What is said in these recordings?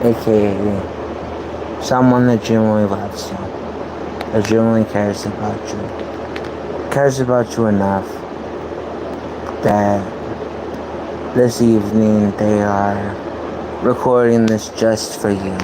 aka someone that genuinely loves you, that genuinely cares about you enough that this evening they are recording this just for you,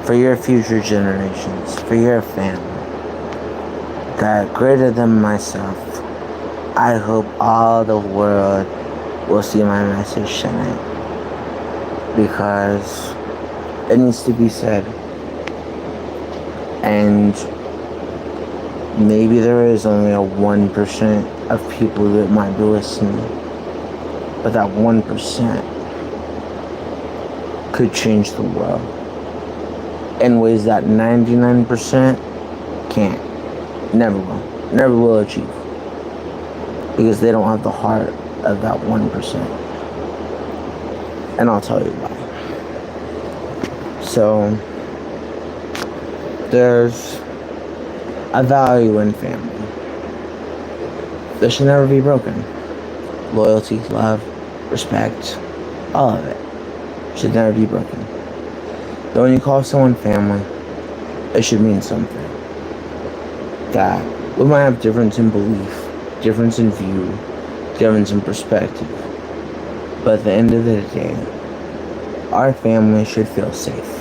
for your future generations, for your family. That greater than myself, I hope all the world will see my message tonight, because it needs to be said. And maybe there is only a 1% of people that might be listening, but that 1% could change the world in ways that 99% can't, never will achieve, because they don't have the heart of that 1%. And I'll tell you why. So there's a value in family that should never be broken. Loyalty, love, respect, all of it should never be broken. But when you call someone family, it should mean something. That we might have difference in belief, difference in view, difference in perspective, but at the end of the day, our family should feel safe.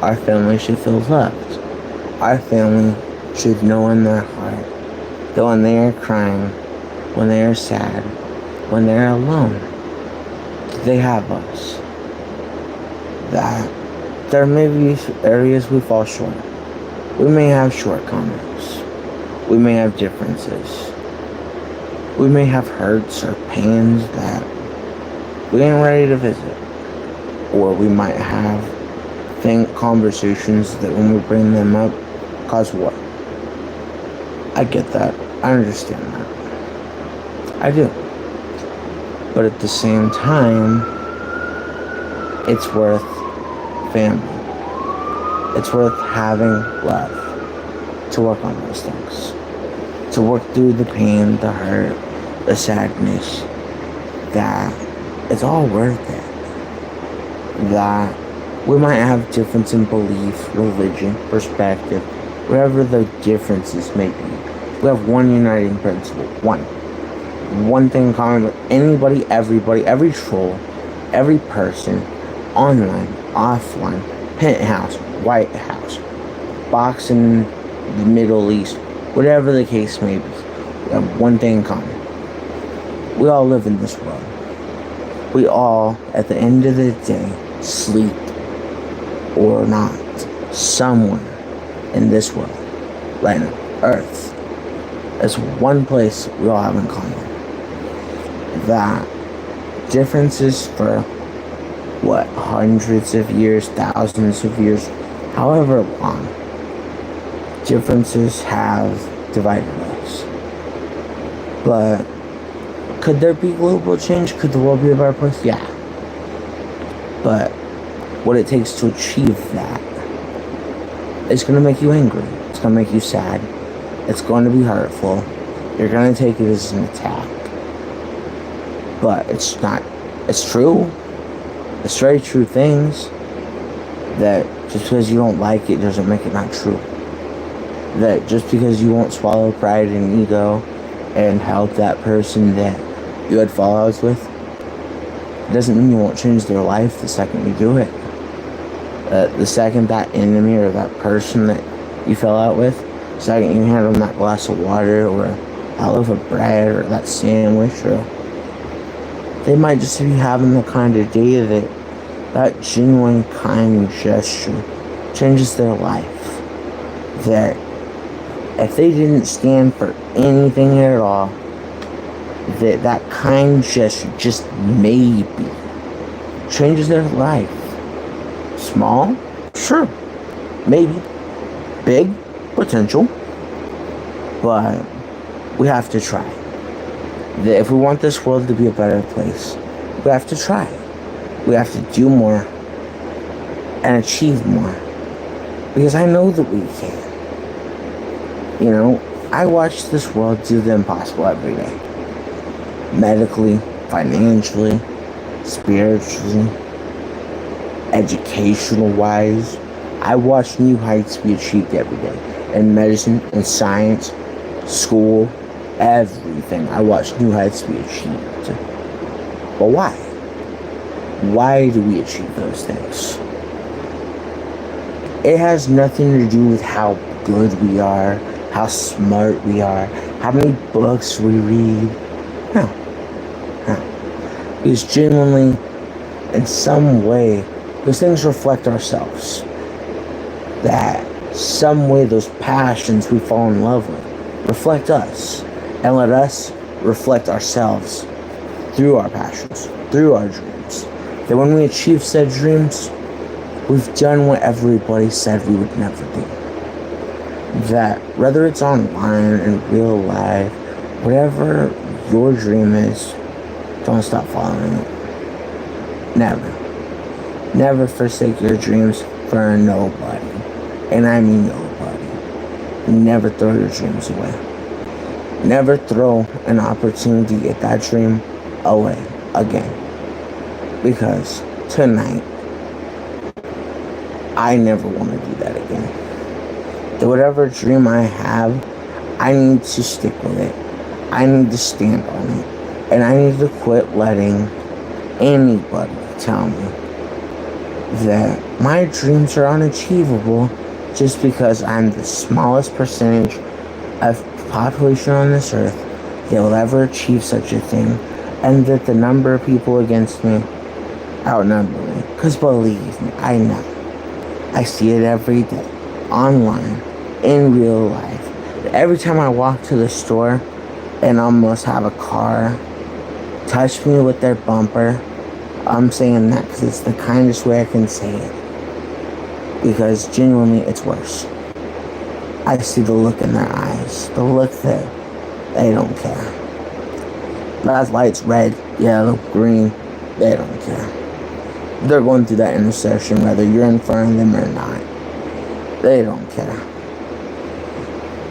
Our family should feel loved. Our family should know in their heart that when they are crying, when they are sad, when they're alone, they have us. That there may be areas we fall short. We may have shortcomings. We may have differences. We may have hurts or pains that we ain't ready to visit. Or we might have conversations that when we bring them up cause war. I get that. I understand that. I do. But at the same time, it's worth family. It's worth having love to work on those things. To work through the pain, the hurt, the sadness. That it's all worth it. That we might have difference in belief, religion, perspective, whatever the differences may be. We have one uniting principle. One thing in common with anybody, everybody, every troll, every person, online, offline, penthouse, White House, boxing, the Middle East, whatever the case may be. We have one thing in common. We all live in this world. We all, at the end of the day, sleep or not somewhere in this world, right now, Earth. There's one place we all have in common. That differences for hundreds of years, thousands of years, however long, differences have divided us. But could there be global change? Could the world be a better place? Yeah. But what it takes to achieve that is going to make you angry. It's going to make you sad. It's going to be hurtful. You're going to take it as an attack. But it's not. It's true. It's very true things. That just because you don't like it doesn't make it not true. That just because you won't swallow pride and ego and help that person that you had fallouts with, doesn't mean you won't change their life the second you do it. The second that enemy or that person that you fell out with, the second you hand them that glass of water or that loaf of bread or that sandwich, or they might just be having the kind of day that genuine kind gesture changes their life. That if they didn't stand for anything at all, that kind gesture just maybe changes their life. Small? Sure. Maybe. Big? Potential. But we have to try. That if we want this world to be a better place, we have to try. We have to do more and achieve more. Because I know that we can. You know, I watch this world do the impossible every day. Medically, financially, spiritually. educational wise. I watch new heights be achieved every day. In medicine, in science, school, everything. I watch new heights be achieved. But why? Why do we achieve those things? It has nothing to do with how good we are, how smart we are, how many books we read. No. Because genuinely, in some way, those things reflect ourselves. That some way those passions we fall in love with reflect us. And let us reflect ourselves through our passions, through our dreams. That when we achieve said dreams, we've done what everybody said we would never do. That whether it's online, in real life, whatever your dream is, don't stop following it. Never. Never forsake your dreams for nobody. And I mean nobody. Never throw your dreams away. Never throw an opportunity at that dream away again. Because tonight, I never want to do that again. That whatever dream I have, I need to stick with it. I need to stand on it. And I need to quit letting anybody tell me that my dreams are unachievable just because I'm the smallest percentage of population on this earth that will ever achieve such a thing, and that the number of people against me outnumber me. Because believe me, I know. I see it every day, online, in real life. Every time I walk to the store and almost have a car touch me with their bumper, I'm saying that because it's the kindest way I can say it. Because genuinely, it's worse. I see the look in their eyes. The look that they don't care. That light's red, yellow, green. They don't care. They're going through that intersection whether you're in front of them or not. They don't care.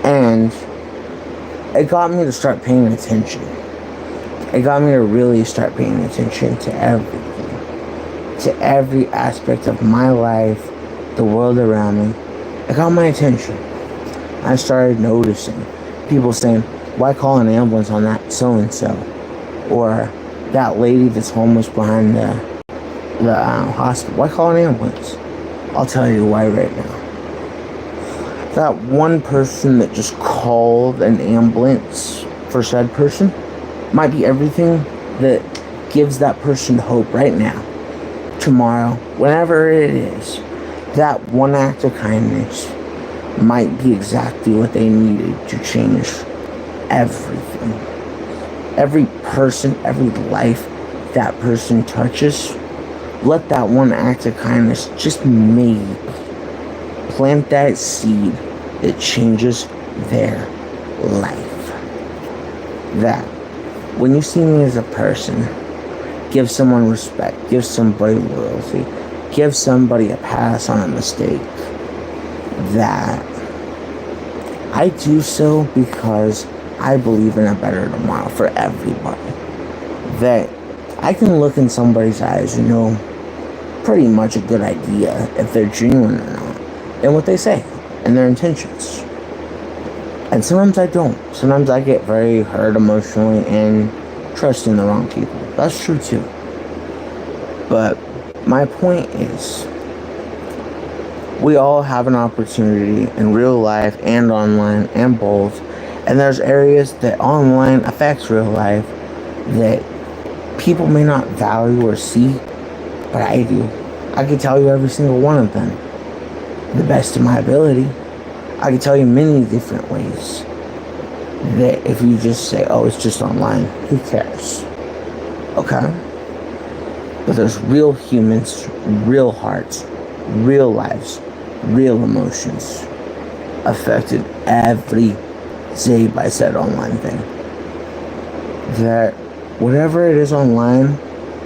And it got me to start paying attention. It got me to really start paying attention to everything. To every aspect of my life, the world around me. It got my attention. I started noticing people saying, why call an ambulance on that so-and-so? Or that lady that's homeless behind the hospital. Why call an ambulance? I'll tell you why right now. That one person that just called an ambulance for said person might be everything that gives that person hope right now, tomorrow, whenever it is. That one act of kindness might be exactly what they needed to change everything. Every person, every life that person touches, let that one act of kindness just maybe plant that seed that changes their life. That when you see me as a person, give someone respect, give somebody loyalty, give somebody a pass on a mistake, that I do so because I believe in a better tomorrow for everybody. That I can look in somebody's eyes and know pretty much a good idea if they're genuine or not, and what they say, and their intentions. And sometimes I don't. Sometimes I get very hurt emotionally and trusting the wrong people. That's true too. But my point is, we all have an opportunity in real life and online and both. And there's areas that online affects real life that people may not value or see, but I do. I can tell you every single one of them, the best of my ability. I can tell you many different ways that if you just say, oh, it's just online, who cares? Okay? But there's real humans, real hearts, real lives, real emotions affected every day by said online thing. That whatever it is online,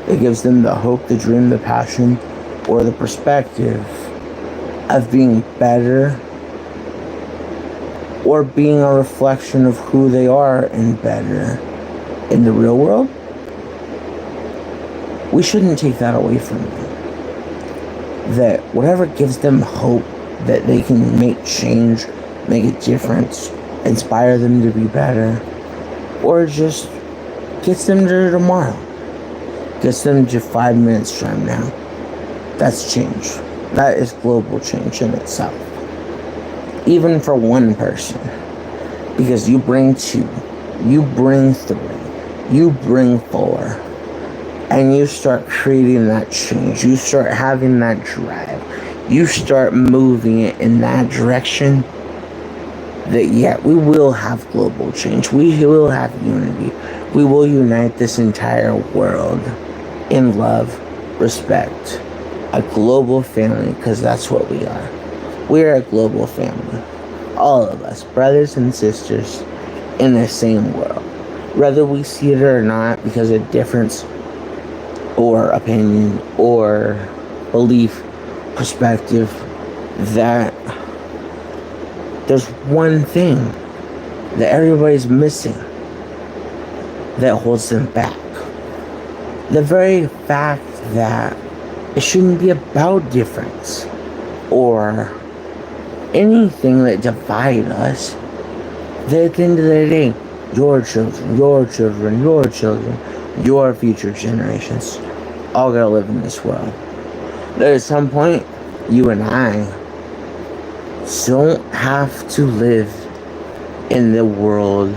it gives them the hope, the dream, the passion, or the perspective of being better, or being a reflection of who they are and better in the real world. We shouldn't take that away from them. that whatever gives them hope that they can make change, make a difference, inspire them to be better, or just gets them to tomorrow, gets them to 5 minutes from now. That's change. That is global change in itself. Even for one person. Because you bring 2, you bring 3, you bring 4, and you start creating that change. You start having that drive. You start moving it in that direction. That we will have global change. We will have unity. We will unite this entire world in love, respect, a global family, because that's what we are. We are a global family. All of us, brothers and sisters, in the same world. Whether we see it or not, because of difference or opinion or belief, perspective, that there's one thing that everybody's missing that holds them back. The very fact that it shouldn't be about difference or anything that divides us. That at the end of the day, your children, your children, your children, your future generations all gotta live in this world. That at some point, you and I don't have to live in the world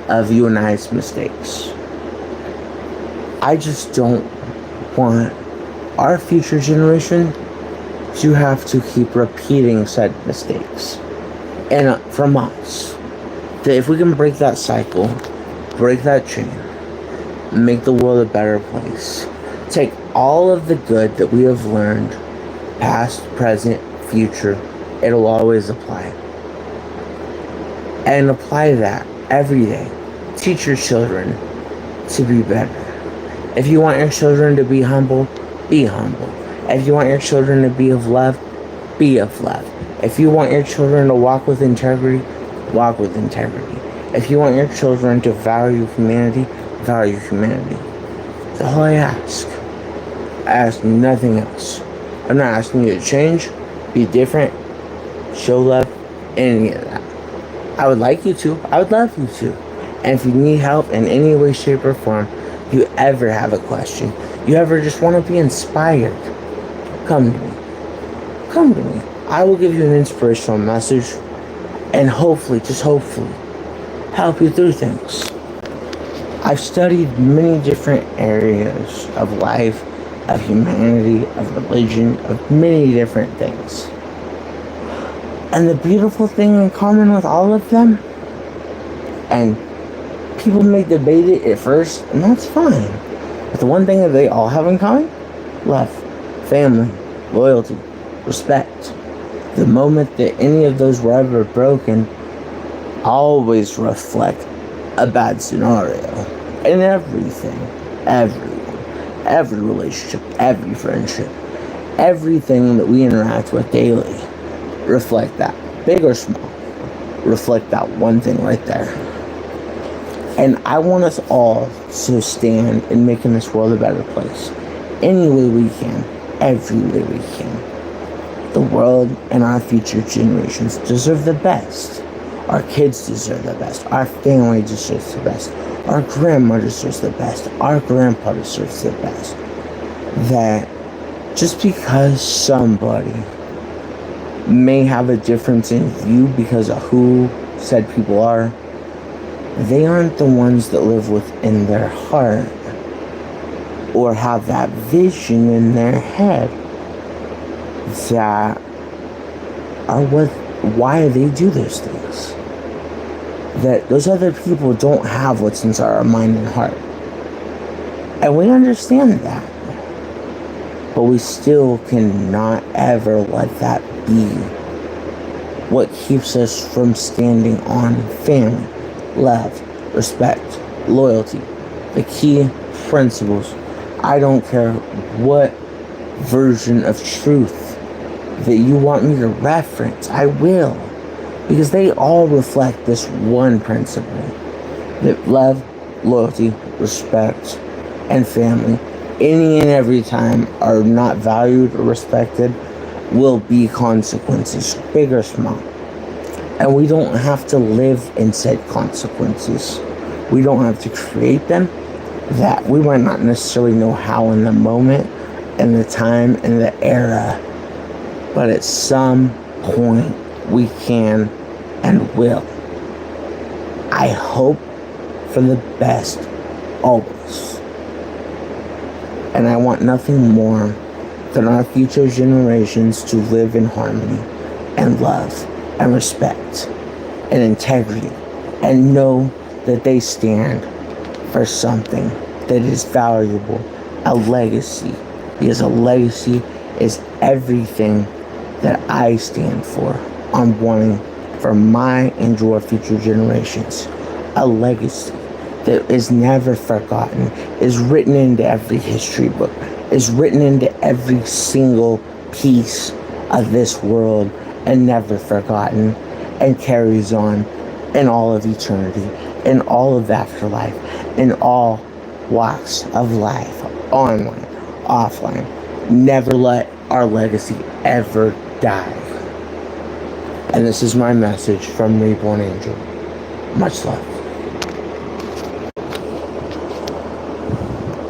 of you and I's mistakes. I just don't want our future generation to have to keep repeating said mistakes. And from us, that if we can break that cycle, break that chain, make the world a better place, take all of the good that we have learned, past, present, future, it'll always apply. And apply that every day. Teach your children to be better. If you want your children to be humble, be humble. If you want your children to be of love, be of love. If you want your children to walk with integrity, walk with integrity. If you want your children to value humanity, value humanity. That's all I ask. I ask nothing else. I'm not asking you to change, be different, show love, any of that. I would like you to. I would love you to. And if you need help in any way, shape, or form, you ever have a question, you ever just want to be inspired, come to me. Come to me. I will give you an inspirational message and hopefully, just hopefully, help you through things. I've studied many different areas of life, of humanity, of religion, of many different things. And the beautiful thing in common with all of them, and people may debate it at first, and that's fine. But the one thing that they all have in common, love, family, loyalty, respect. The moment that any of those were ever broken, always reflect a bad scenario. In everything, everyone, every relationship, every friendship, everything that we interact with daily, reflect that, big or small, reflect that one thing right there. And I want us all to stand in making this world a better place, any way we can, every way we can. The world and our future generations deserve the best. Our kids deserve the best. Our family deserves the best. Our grandma deserves the best. Our grandpa deserves the best. That just because somebody may have a difference in view because of who said people are, they aren't the ones that live within their heart or have that vision in their head that are why they do those things. That those other people don't have what's inside our mind and heart. And we understand that. But we still cannot ever let that be what keeps us from standing on family, love, respect, loyalty, the key principles. I don't care what version of truth that you want me to reference, I will. Because they all reflect this one principle. That love, loyalty, respect, and family, any and every time are not valued or respected, will be consequences, big or small. And we don't have to live in said consequences. We don't have to create them. That we might not necessarily know how in the moment, and the time, and the era, but at some point we can and will. I hope for the best always. And I want nothing more than our future generations to live in harmony and love and respect and integrity and know that they stand for something that is valuable, a legacy. Because a legacy is everything that I stand for on wanting for my and your future generations. A legacy that is never forgotten, is written into every history book, is written into every single piece of this world, and never forgotten, and carries on in all of eternity, in all of afterlife, in all walks of life, online, offline. Never let our legacy ever die. And this is my message from Reborn Angel. Much love.